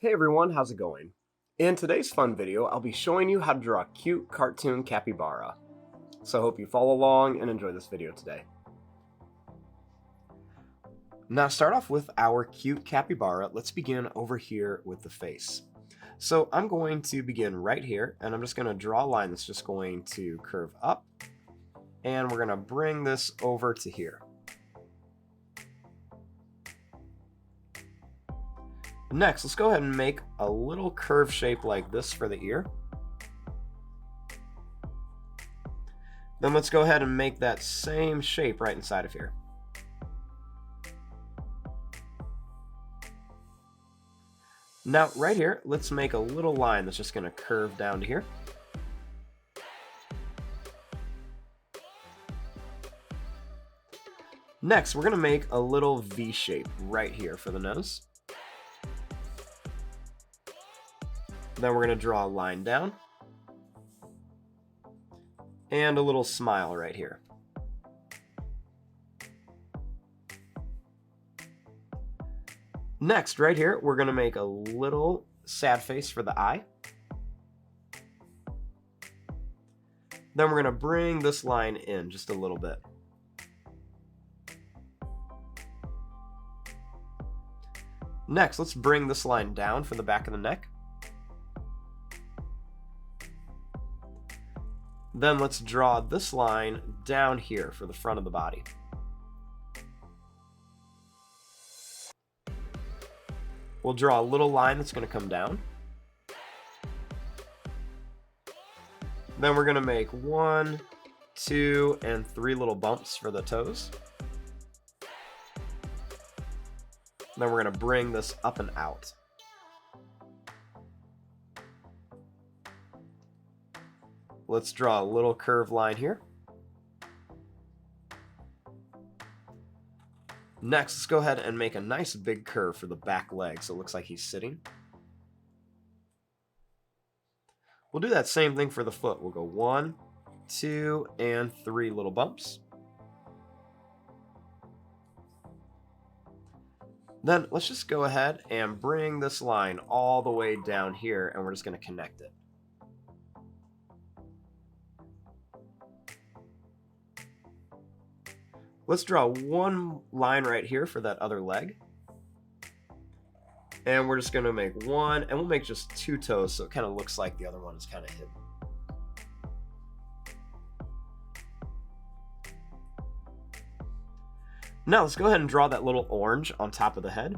Hey everyone, how's it going? In today's fun video, I'll be showing you how to draw a cute cartoon capybara. So I hope you follow along and enjoy this video today. Now to start off with our cute capybara, let's begin over here with the face. So I'm going to begin right here, and I'm just going to draw a line that's just going to curve up, and we're going to bring this over to here. Next, let's go ahead and make a little curve shape like this for the ear. Then let's go ahead and make that same shape right inside of here. Now, right here, let's make a little line that's just going to curve down to here. Next, we're going to make a little V shape right here for the nose. Then we're going to draw a line down and a little smile right here. Next, right here, we're going to make a little sad face for the eye. Then we're going to bring this line in just a little bit. Next, let's bring this line down for the back of the neck. Then let's draw this line down here for the front of the body. We'll draw a little line that's going to come down. Then we're going to make 1, 2, and 3 little bumps for the toes. Then we're going to bring this up and out. Let's draw a little curved line here. Next, let's go ahead and make a nice big curve for the back leg so it looks like he's sitting. We'll do that same thing for the foot. We'll go 1, 2, and 3 little bumps. Then let's just go ahead and bring this line all the way down here, and we're just going to connect it. Let's draw one line right here for that other leg. And we're just going to make 1, and we'll make just 2 toes so it kind of looks like the other one is kind of hidden. Now let's go ahead and draw that little orange on top of the head.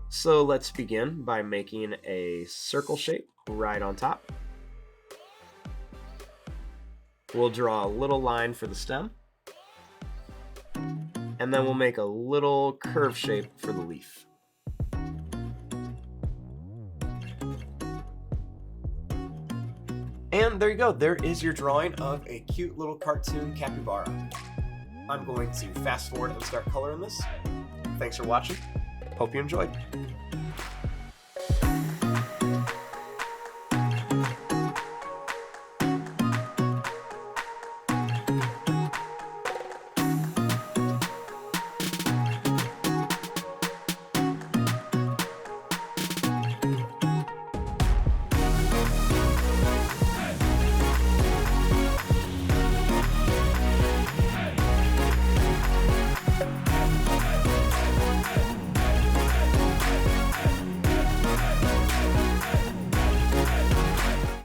So let's begin by making a circle shape right on top. We'll draw a little line for the stem. And then we'll make a little curve shape for the leaf. And there you go, there is your drawing of a cute little cartoon capybara. I'm going to fast forward and start coloring this. Thanks for watching. Hope you enjoyed.